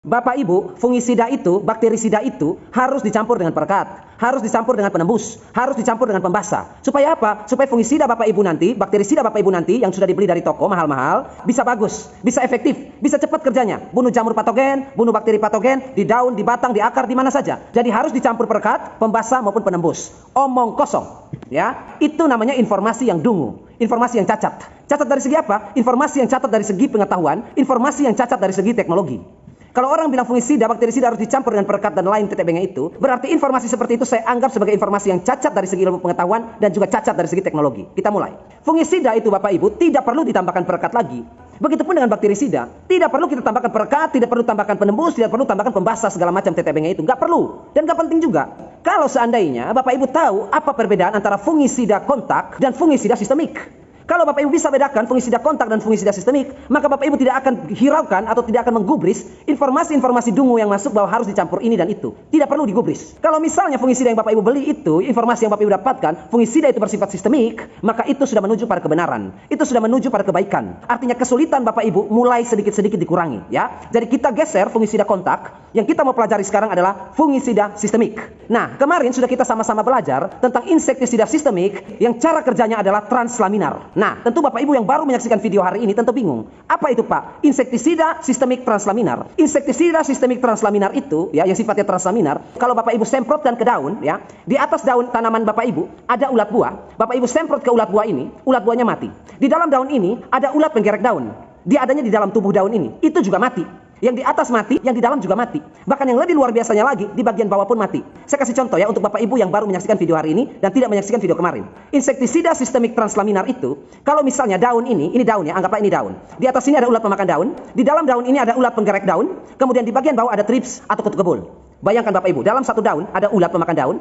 Bapak Ibu, fungisida itu, bakterisida itu harus dicampur dengan perekat, harus dicampur dengan penembus, harus dicampur dengan pembasah. Supaya apa? Supaya fungisida Bapak Ibu nanti, bakterisida Bapak Ibu nanti yang sudah dibeli dari toko mahal-mahal bisa bagus, bisa efektif, bisa cepat kerjanya. Bunuh jamur patogen, bunuh bakteri patogen di daun, di batang, di akar, di mana saja. Jadi harus dicampur perekat, pembasah maupun penembus. Omong kosong. Ya, itu namanya informasi yang dungu, informasi yang cacat. Cacat dari segi apa? Informasi yang cacat dari segi pengetahuan, informasi yang cacat dari segi teknologi. Kalau orang bilang fungisida, bakterisida harus dicampur dengan perekat dan lain TTB-nya itu, berarti informasi seperti itu saya anggap sebagai informasi yang cacat dari segi ilmu pengetahuan dan juga cacat dari segi teknologi. Kita mulai. Fungisida itu Bapak Ibu tidak perlu ditambahkan perekat lagi. Begitupun dengan bakterisida, tidak perlu kita tambahkan perekat, tidak perlu tambahkan penembus, tidak perlu tambahkan pembasah segala macam TTB-nya itu. Nggak perlu dan nggak penting juga. Kalau seandainya Bapak Ibu tahu apa perbedaan antara fungisida kontak dan fungisida sistemik. Kalau Bapak Ibu bisa bedakan fungisida kontak dan fungisida sistemik, maka Bapak Ibu tidak akan hiraukan atau tidak akan menggubris informasi-informasi dungu yang masuk bahwa harus dicampur ini dan itu. Tidak perlu digubris. Kalau misalnya fungisida yang Bapak Ibu beli itu, informasi yang Bapak Ibu dapatkan, fungisida itu bersifat sistemik, maka itu sudah menuju pada kebenaran. Itu sudah menuju pada kebaikan. Artinya kesulitan Bapak Ibu mulai sedikit-sedikit dikurangi. Ya. Jadi kita geser fungisida kontak, yang kita mau pelajari sekarang adalah fungisida sistemik. Nah, kemarin sudah kita sama-sama belajar tentang insektisida sistemik yang cara kerjanya adalah translaminar. Nah, tentu Bapak Ibu yang baru menyaksikan video hari ini tentu bingung. Apa itu Pak? Insektisida sistemik translaminar. Insektisida sistemik translaminar itu, ya, yang sifatnya translaminar, kalau Bapak Ibu semprotkan ke daun, ya, di atas daun tanaman Bapak Ibu ada ulat buah. Bapak Ibu semprot ke ulat buah ini, ulat buahnya mati. Di dalam daun ini ada ulat penggerek daun. Dia adanya di dalam tubuh daun ini. Itu juga mati. Yang di atas mati, yang di dalam juga mati. Bahkan yang lebih luar biasanya lagi, di bagian bawah pun mati. Saya kasih contoh ya untuk Bapak Ibu yang baru menyaksikan video hari ini dan tidak menyaksikan video kemarin. Insektisida sistemik translaminar itu, kalau misalnya daun ini daun ya, anggaplah ini daun. Di atas sini ada ulat pemakan daun, di dalam daun ini ada ulat penggerek daun, kemudian di bagian bawah ada trips atau kutu kebul. Bayangkan Bapak Ibu, dalam satu daun ada ulat pemakan daun,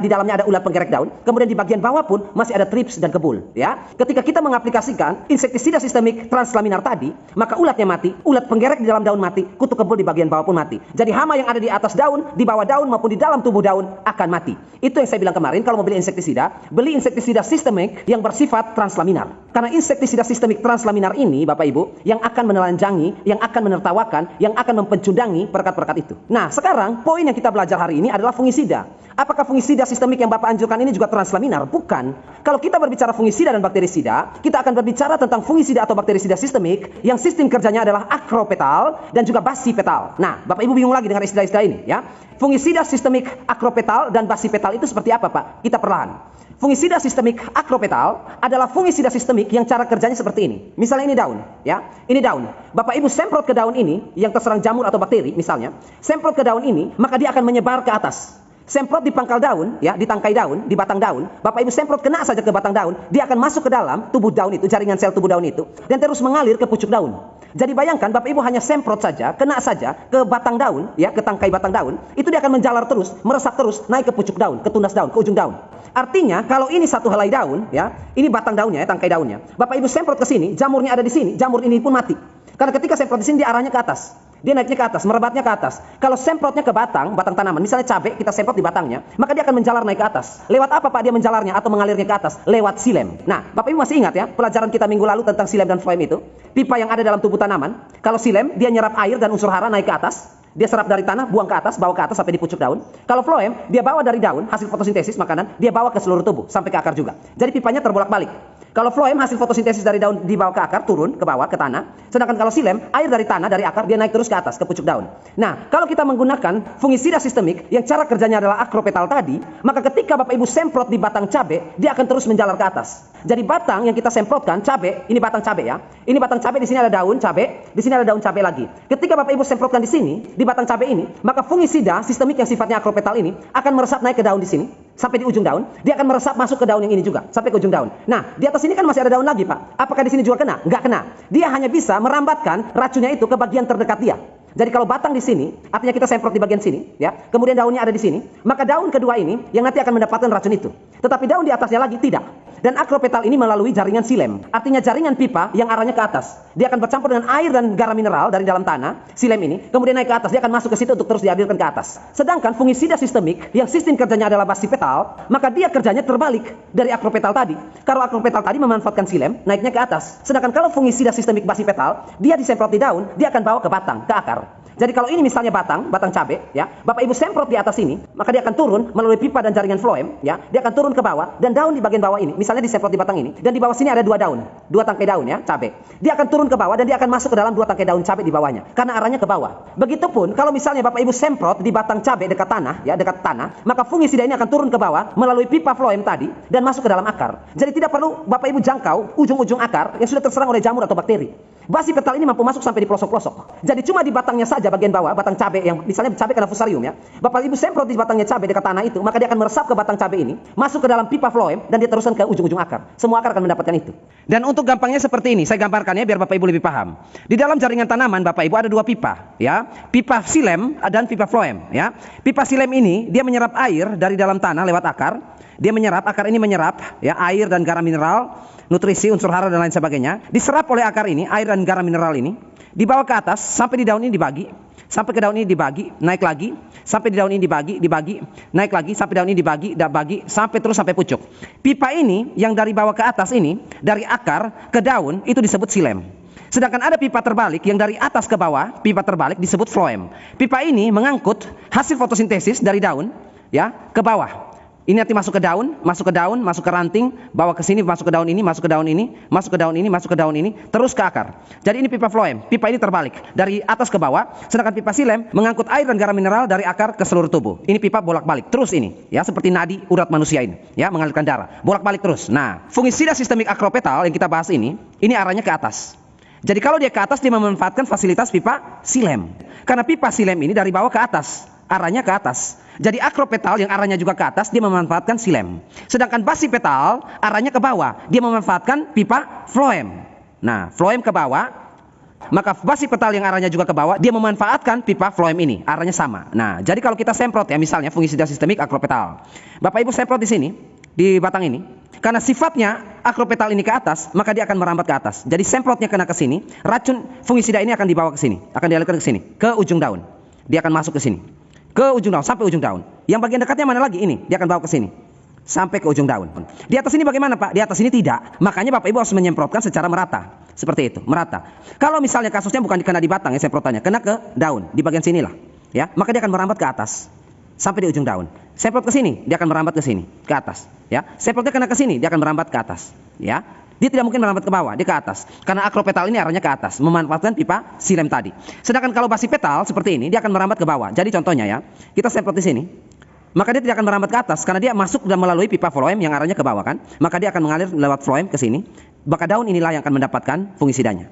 di dalamnya ada ulat penggerek daun, kemudian di bagian bawah pun masih ada trips dan kebul, ya. Ketika kita mengaplikasikan insektisida sistemik translaminar tadi, maka ulatnya mati, ulat penggerek di dalam daun mati, kutu kebul di bagian bawah pun mati. Jadi hama yang ada di atas daun, di bawah daun maupun di dalam tubuh daun akan mati. Itu yang saya bilang kemarin, kalau mau beli insektisida, beli insektisida sistemik yang bersifat translaminar. Karena insektisida sistemik translaminar ini, Bapak Ibu, yang akan menelanjangi, yang akan menertawakan, yang akan mempecundangi perekat-perekat itu. Nah, sekarang poin yang kita belajar hari ini adalah fungisida. Apakah fungisida sistemik yang Bapak anjurkan ini juga translaminar? Bukan. Kalau kita berbicara fungisida dan bakterisida, kita akan berbicara tentang fungisida atau bakterisida sistemik yang sistem kerjanya adalah akropetal dan juga basipetal. Nah, Bapak Ibu bingung lagi dengan istilah-istilah ini, ya. Fungisida sistemik akropetal dan basipetal itu seperti apa, Pak? Kita perlahan. Fungisida sistemik akropetal adalah fungisida sistemik yang cara kerjanya seperti ini. Misalnya ini daun, ya. Ini daun. Bapak Ibu semprot ke daun ini yang terserang jamur atau bakteri misalnya. Semprot ke daun ini, maka dia akan menyebar ke atas. Semprot di pangkal daun, ya, di tangkai daun, di batang daun. Bapak Ibu semprot kena saja ke batang daun, dia akan masuk ke dalam tubuh daun itu, jaringan sel tubuh daun itu, dan terus mengalir ke pucuk daun. Jadi bayangkan Bapak Ibu hanya semprot saja, kena saja ke batang daun, ya, ke tangkai batang daun, itu dia akan menjalar terus, meresap terus, naik ke pucuk daun, ke tunas daun, ke ujung daun. Artinya kalau ini satu helai daun, ya, ini batang daunnya, ya, tangkai daunnya. Bapak Ibu semprot ke sini, jamurnya ada di sini, jamur ini pun mati. Karena ketika semprot di sini dia arahnya ke atas. Dia naiknya ke atas, merebatnya ke atas. Kalau semprotnya ke batang tanaman, misalnya cabai, kita semprot di batangnya, maka dia akan menjalar naik ke atas. Lewat apa Pak dia menjalarnya atau mengalirnya ke atas? Lewat silem. Nah, Bapak Ibu masih ingat ya, pelajaran kita minggu lalu tentang silem dan floem itu? Pipa yang ada dalam tubuh tanaman. Kalau silem, dia nyerap air dan unsur hara naik ke atas. Dia serap dari tanah, buang ke atas, bawa ke atas sampai di pucuk daun. Kalau floem, dia bawa dari daun, hasil fotosintesis makanan, dia bawa ke seluruh tubuh, sampai ke akar juga. Jadi pipanya terbolak-balik. Kalau floem hasil fotosintesis dari daun dibawa ke akar, turun ke bawah ke tanah. Sedangkan kalau silem, air dari tanah, dari akar, dia naik terus ke atas, ke pucuk daun. Nah, kalau kita menggunakan fungisida sistemik yang cara kerjanya adalah akropetal tadi, maka ketika Bapak Ibu semprot di batang cabai, dia akan terus menjalar ke atas. Jadi batang yang kita semprotkan, cabai, ini batang cabai ya. Ini batang cabai, di sini ada daun cabai, di sini ada daun cabai lagi. Ketika Bapak Ibu semprotkan di sini, di batang cabai ini, maka fungisida sistemik yang sifatnya akropetal ini akan meresap naik ke daun di sini, sampai di ujung daun. Dia akan meresap masuk ke daun yang ini juga, sampai ke ujung daun. Nah, di atas ini kan masih ada daun lagi, Pak. Apakah di sini juga kena? Enggak kena. Dia hanya bisa merambatkan racunnya itu ke bagian terdekat dia. Jadi kalau batang di sini, artinya kita semprot di bagian sini, ya. Kemudian daunnya ada di sini, maka daun kedua ini yang nanti akan mendapatkan racun itu. Tetapi daun di atasnya lagi tidak. Dan akropetal ini melalui jaringan silem. Artinya jaringan pipa yang arahnya ke atas. Dia akan bercampur dengan air dan garam mineral dari dalam tanah, silem ini, kemudian naik ke atas. Dia akan masuk ke situ untuk terus dialirkan ke atas. Sedangkan fungisida sistemik yang sistem kerjanya adalah basipetal, maka dia kerjanya terbalik dari akropetal tadi. Kalau akropetal tadi memanfaatkan silem, naiknya ke atas. Sedangkan kalau fungisida sistemik basipetal, dia disemprot di daun, dia akan bawa ke batang, ke akar. Jadi kalau ini misalnya batang cabai, ya, Bapak Ibu semprot di atas ini, maka dia akan turun melalui pipa dan jaringan floem, ya, dia akan turun ke bawah dan daun di bagian bawah ini, misalnya disemprot di batang ini, dan di bawah sini ada 2 daun, 2 tangkai daun ya, cabai. Dia akan turun ke bawah dan dia akan masuk ke dalam 2 tangkai daun cabai di bawahnya, karena arahnya ke bawah. Begitupun kalau misalnya Bapak Ibu semprot di batang cabai dekat tanah, ya, dekat tanah, maka fungisida ini akan turun ke bawah melalui pipa floem tadi dan masuk ke dalam akar. Jadi tidak perlu Bapak Ibu jangkau ujung-ujung akar yang sudah terserang oleh jamur atau bakteri. Basipetal ini mampu masuk sampai di pelosok-pelosok. Jadi cuma di batangnya saja bagian bawah, batang cabai yang misalnya cabai kena fusarium ya. Bapak Ibu semprot di batangnya cabai dekat tanah itu, maka dia akan meresap ke batang cabai ini, masuk ke dalam pipa floem dan dia teruskan ke ujung-ujung akar. Semua akar akan mendapatkan itu. Dan untuk gampangnya seperti ini, saya gambarkannya biar Bapak Ibu lebih paham. Di dalam jaringan tanaman Bapak Ibu ada 2 pipa, ya. Pipa silem dan pipa floem, ya. Pipa silem ini dia menyerap air dari dalam tanah lewat akar. Dia menyerap, akar ini menyerap ya air dan garam mineral, nutrisi, unsur hara dan lain sebagainya. Diserap oleh akar ini, air dan garam mineral ini, dibawa ke atas sampai di daun ini dibagi, sampai ke daun ini dibagi, naik lagi, sampai di daun ini dibagi, naik lagi, sampai daun ini dibagi, sampai terus sampai pucuk. Pipa ini yang dari bawah ke atas ini, dari akar ke daun itu disebut silem. Sedangkan ada pipa terbalik yang dari atas ke bawah, pipa terbalik disebut floem. Pipa ini mengangkut hasil fotosintesis dari daun ya ke bawah. Ini nanti masuk ke daun, masuk ke ranting, bawa ke sini, masuk ke daun ini, masuk ke daun ini, masuk ke daun ini, masuk ke daun ini, terus ke akar. Jadi ini pipa floem. Pipa ini terbalik dari atas ke bawah, sedangkan pipa silem mengangkut air dan garam mineral dari akar ke seluruh tubuh. Ini pipa bolak-balik terus ini, ya seperti nadi urat manusia ini, ya mengalirkan darah, bolak-balik terus. Nah, fungisida sistemik akropetal yang kita bahas ini arahnya ke atas. Jadi kalau dia ke atas dia memanfaatkan fasilitas pipa silem. Karena pipa silem ini dari bawah ke atas, arahnya ke atas. Jadi akropetal yang arahnya juga ke atas dia memanfaatkan silem. Sedangkan basipetal arahnya ke bawah, dia memanfaatkan pipa floem. Nah, floem ke bawah, maka basipetal yang arahnya juga ke bawah dia memanfaatkan pipa floem ini, arahnya sama. Nah, jadi kalau kita semprot ya misalnya fungisida sistemik akropetal. Bapak Ibu semprot di sini, di batang ini. Karena sifatnya akropetal ini ke atas, maka dia akan merambat ke atas. Jadi semprotnya kena ke sini, racun fungisida ini akan dibawa ke sini, akan dialirkan ke sini, ke ujung daun. Dia akan masuk ke sini. Ke ujung daun, sampai ujung daun. Yang bagian dekatnya mana lagi? Ini, dia akan bawa ke sini. Sampai ke ujung daun. Di atas ini bagaimana Pak? Di atas ini tidak. Makanya Bapak Ibu harus menyemprotkan secara merata. Seperti itu, merata. Kalau misalnya kasusnya bukan kena di batang ya semprotannya, kena ke daun, di bagian sinilah. Ya, maka dia akan merambat ke atas. Sampai di ujung daun. Semprot ke sini, dia akan merambat ke sini, ke atas. Ya, semprotnya kena ke sini, dia akan merambat ke atas. Ya, dia tidak mungkin merambat ke bawah, dia ke atas. Karena akropetal ini arahnya ke atas, memanfaatkan pipa silem tadi. Sedangkan kalau basipetal seperti ini, dia akan merambat ke bawah. Jadi contohnya ya, kita semprot di sini, maka dia tidak akan merambat ke atas karena dia masuk dan melalui pipa floem yang arahnya ke bawah kan. Maka dia akan mengalir lewat floem ke sini. Maka daun inilah yang akan mendapatkan fungisidanya.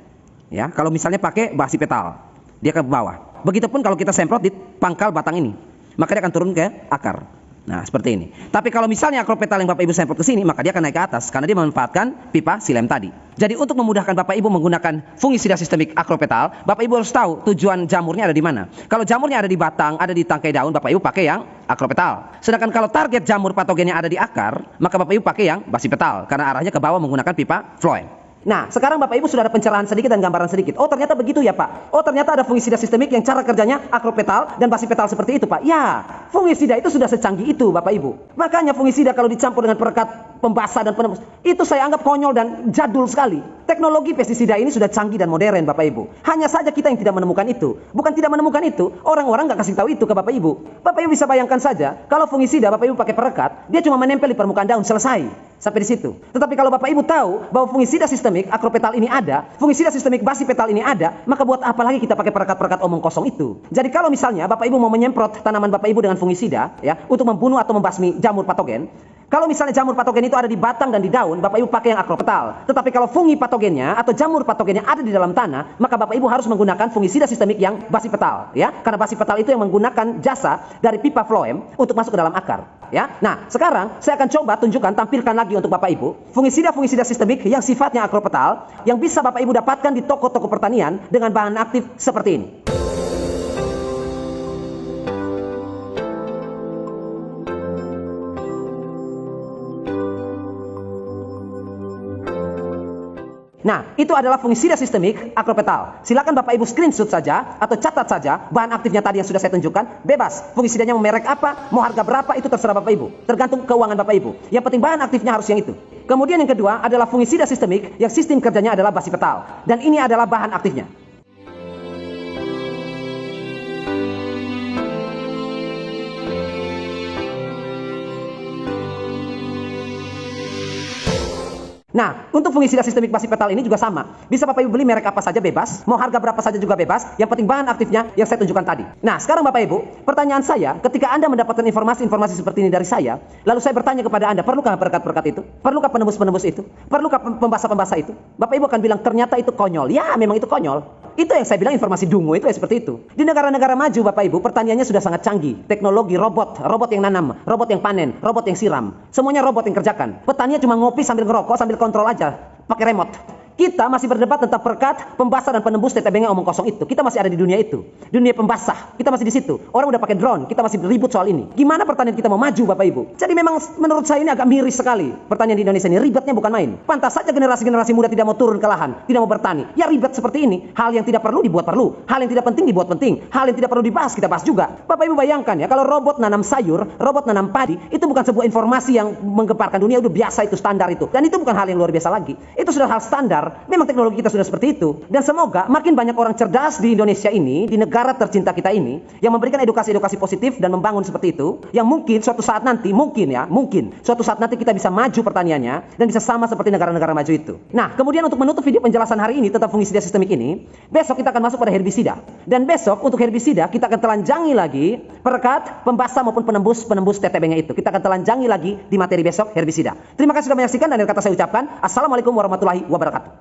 Ya, kalau misalnya pakai basipetal, dia ke bawah. Begitupun kalau kita semprot di pangkal batang ini, maka dia akan turun ke akar. Nah, seperti ini. Tapi kalau misalnya akropetal yang Bapak Ibu semprot ke sini, maka dia akan naik ke atas karena dia memanfaatkan pipa silem tadi. Jadi untuk memudahkan Bapak Ibu menggunakan fungisida sistemik akropetal, Bapak Ibu harus tahu tujuan jamurnya ada di mana. Kalau jamurnya ada di batang, ada di tangkai daun, Bapak Ibu pakai yang akropetal. Sedangkan kalau target jamur patogennya ada di akar, maka Bapak Ibu pakai yang basipetal karena arahnya ke bawah menggunakan pipa floem. Nah, sekarang Bapak Ibu sudah ada pencerahan sedikit dan gambaran sedikit. Oh, ternyata begitu ya, Pak. Oh, ternyata ada fungisida sistemik yang cara kerjanya akropetal dan basipetal seperti itu, Pak. Ya, fungisida itu sudah secanggih itu, Bapak Ibu. Makanya fungisida kalau dicampur dengan perekat, pembasah dan penembus, itu saya anggap konyol dan jadul sekali. Teknologi pestisida ini sudah canggih dan modern, Bapak Ibu. Hanya saja kita yang tidak menemukan itu. Bukan tidak menemukan itu, orang-orang nggak kasih tahu itu ke Bapak Ibu. Bapak Ibu bisa bayangkan saja, kalau fungisida Bapak Ibu pakai perekat, dia cuma menempel di permukaan daun, selesai. Sampai di situ. Tetapi kalau Bapak Ibu tahu bahwa fungisida sistemik akropetal ini ada, fungisida sistemik basipetal ini ada, maka buat apa lagi kita pakai perekat-perekat omong kosong itu? Jadi kalau misalnya Bapak Ibu mau menyemprot tanaman Bapak Ibu dengan fungisida, ya, untuk membunuh atau membasmi jamur patogen, kalau misalnya jamur patogen itu ada di batang dan di daun, Bapak Ibu pakai yang akropetal. Tetapi kalau fungi patogennya atau jamur patogennya ada di dalam tanah, maka Bapak Ibu harus menggunakan fungisida sistemik yang basipetal, ya. Karena basipetal itu yang menggunakan jasa dari pipa floem untuk masuk ke dalam akar, ya. Nah, sekarang saya akan coba tunjukkan, tampilkan lagi untuk Bapak Ibu fungisida sistemik yang sifatnya akropetal yang bisa Bapak Ibu dapatkan di toko-toko pertanian dengan bahan aktif seperti ini. Nah, itu adalah fungisida sistemik akropetal. Silakan Bapak Ibu screenshot saja atau catat saja bahan aktifnya tadi yang sudah saya tunjukkan. Bebas, fungisidanya mau merek apa, mau harga berapa, itu terserah Bapak Ibu. Tergantung keuangan Bapak Ibu. Yang penting bahan aktifnya harus yang itu. Kemudian yang kedua adalah fungisida sistemik yang sistem kerjanya adalah basipetal. Dan ini adalah bahan aktifnya. Nah, untuk fungisida sistemik basipetal ini juga sama. Bisa Bapak Ibu beli merek apa saja bebas, mau harga berapa saja juga bebas, yang penting bahan aktifnya yang saya tunjukkan tadi. Nah, sekarang Bapak Ibu, pertanyaan saya, ketika Anda mendapatkan informasi-informasi seperti ini dari saya, lalu saya bertanya kepada Anda, perlukah perekat-perekat itu? Perlukah penembus-penembus itu? Perlukah pembasa-pembasa itu? Bapak Ibu akan bilang, ternyata itu konyol. Ya, memang itu konyol. Itu yang saya bilang informasi dungu itu ya seperti itu. Di negara-negara maju Bapak Ibu, pertaniannya sudah sangat canggih. Teknologi robot yang nanam, robot yang panen, robot yang siram. Semuanya robot yang kerjakan. Petaninya cuma ngopi sambil ngerokok, sambil kontrol aja, pakai remote. Kita masih berdebat tentang perekat, pembasah dan penembus TTB-nya omong kosong itu. Kita masih ada di dunia itu. Dunia pembasah. Kita masih di situ. Orang udah pakai drone, kita masih ribut soal ini. Gimana pertanian kita mau maju Bapak Ibu? Jadi memang menurut saya ini agak miris sekali. Pertanian di Indonesia ini ribetnya bukan main. Pantas saja generasi-generasi muda tidak mau turun ke lahan, tidak mau bertani. Ya ribet seperti ini. Hal yang tidak perlu dibuat perlu. Hal yang tidak penting dibuat penting. Hal yang tidak perlu dibahas kita bahas juga. Bapak Ibu bayangkan ya, kalau robot nanam sayur, robot nanam padi, itu bukan sebuah informasi yang menggemparkan dunia, udah biasa itu, standar itu. Dan itu bukan hal yang luar biasa lagi. Itu sudah hal standar. Memang teknologi kita sudah seperti itu. Dan semoga makin banyak orang cerdas di Indonesia ini, di negara tercinta kita ini, yang memberikan edukasi-edukasi positif dan membangun seperti itu, yang mungkin suatu saat nanti, mungkin suatu saat nanti kita bisa maju pertaniannya dan bisa sama seperti negara-negara maju itu. Nah, kemudian untuk menutup video penjelasan hari ini tentang fungisida sistemik ini, besok kita akan masuk pada herbisida. Dan besok untuk herbisida kita akan telanjangi lagi perekat, pembasah maupun penembus TTB-nya itu. Kita akan telanjangi lagi di materi besok herbisida. Terima kasih sudah menyaksikan dan dari kata saya ucapkan, Assalamualaikum warahmatullahi wabarakatuh.